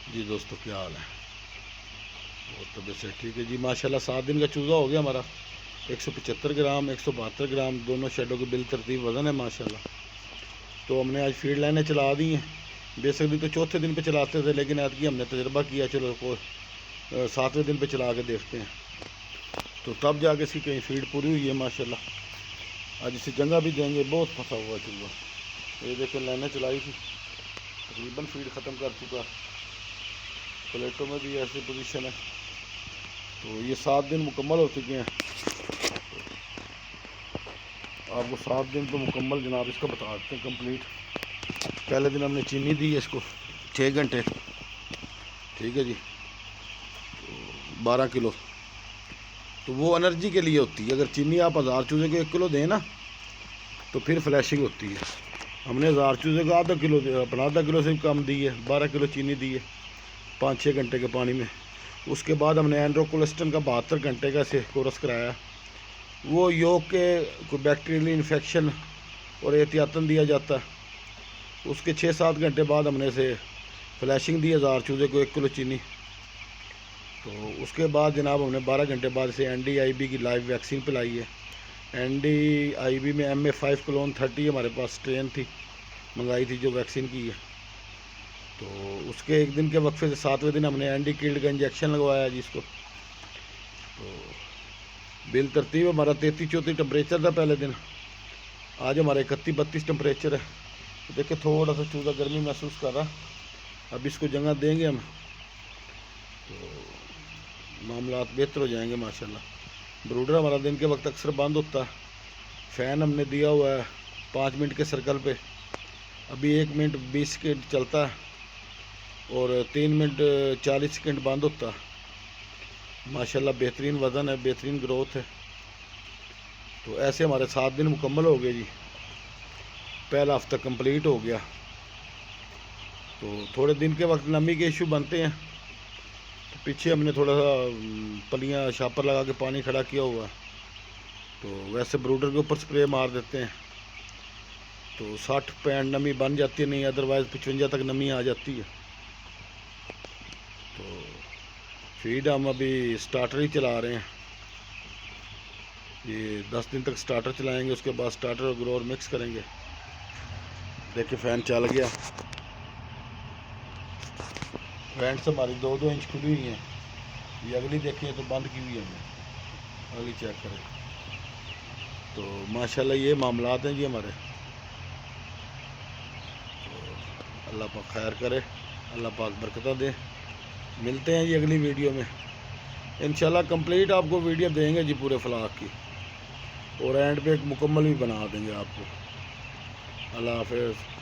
जी दोस्तों, क्या हाल है? और तबीयत से ठीक है जी माशाल्लाह। 7 दिन का चूज़ा हो गया हमारा। 175 ग्राम 172 ग्राम दोनों शेडों के बिल तरतीब वज़न है माशाल्लाह। तो हमने आज फीड लाइनें चला दी हैं। बेसिकली तो चौथे दिन पे चलाते थे, लेकिन ऐतकी हमने तजर्बा किया, चलो को 7वें दिन पे चला के देखते हैं। तो तब जाके इसकी कहीं फीड पूरी हुई है माशाल्लाह। आज इसे जंगा भी देंगे। बहुत फंसा हुआ चूज़ा। ये देखें, लाइनें चलाई थी, तकरीबन फीड ख़त्म कर चुका। प्लेटों में भी ऐसी पोजीशन है। तो ये 7 दिन मुकम्मल हो चुके हैं। आपको 7 दिन तो मुकम्मल जनाब इसका बता देते हैं कंप्लीट। पहले दिन हमने चीनी दी है इसको 6 घंटे, ठीक है जी, तो 12 किलो। तो वो एनर्जी के लिए होती है। अगर चीनी आप 1000 चूज़े को 1 किलो दें ना, तो फिर फ्लैशिंग होती है। हमने 1000 चूज़े को आधा किलो अपना आधा किलो से कम दी है। 12 किलो चीनी दी है 5-6 घंटे के पानी में। उसके बाद हमने एंड्रोकोलेस्टन का 72 घंटे का से कोर्स कराया। वो योग के कोई बैक्टीरियल इन्फेक्शन और एहतियातन दिया जाता है। उसके 6-7 घंटे बाद हमने से फ्लैशिंग दी 1000 चूज़े को 1 किलो चीनी। तो उसके बाद जनाब हमने 12 घंटे बाद से NDIB की लाइव वैक्सीन पिलाई है। NDIB में MA5 क्लोन 30 हमारे पास स्ट्रेन थी, मंगाई थी, जो वैक्सीन की है। तो उसके 1 दिन के वक्फे से 7वें दिन हमने एंटी किल्ड का इंजेक्शन लगवाया जिसको। तो बिल तरतीब हमारा 33-34 टेम्परेचर था पहले दिन। आज हमारा 31-32 टेम्परेचर है। तो देखिए, थोड़ा सा चूज़ा गर्मी महसूस कर रहा। अब इसको जगह देंगे हम, तो मामलात बेहतर हो जाएंगे माशाल्लाह। ब्रूडर हमारा दिन के वक्त अक्सर बंद होता है। फ़ैन हमने दिया हुआ है 5 मिनट के सर्कल पे। अभी 1 मिनट 20 सेकेंड चलता है और 3 मिनट 40 सेकेंड बंद होता है। माशाल्लाह बेहतरीन वज़न है, बेहतरीन ग्रोथ है। तो ऐसे हमारे 7 दिन मुकम्मल हो गए जी। पहला हफ्ता कंप्लीट हो गया। तो थोड़े दिन के वक्त नमी के इशू बनते हैं, तो पीछे हमने थोड़ा सा पलियाँ शापर लगा के पानी खड़ा किया हुआ है। तो वैसे ब्रूडर के ऊपर स्प्रे मार देते हैं, तो 60% नमी बन जाती है, नहीं अदरवाइज़ 55 तक नमी आ जाती है। तो फीड हम अभी स्टार्टर ही चला रहे हैं। ये 10 दिन तक स्टार्टर चलाएंगे, उसके बाद स्टार्टर और ग्रोअर मिक्स करेंगे। देखिए, फ़ैन चल गया। वैंट्स हमारी 2-2 इंच खुली हुई हैं। ये अगली देखिए तो बंद की हुई है हमने, अगली चेक करें। तो माशाल्लाह ये मामलात हैं जी हमारे। तो अल्लाह पाक खैर करे, अल्लाह पाक बरकत दे। मिलते हैं जी अगली वीडियो में इंशाल्लाह। कंप्लीट आपको वीडियो देंगे जी पूरे फ्लाक की, और एंड पे एक मुकम्मल भी बना देंगे आपको। अल्लाह हाफ़िज़।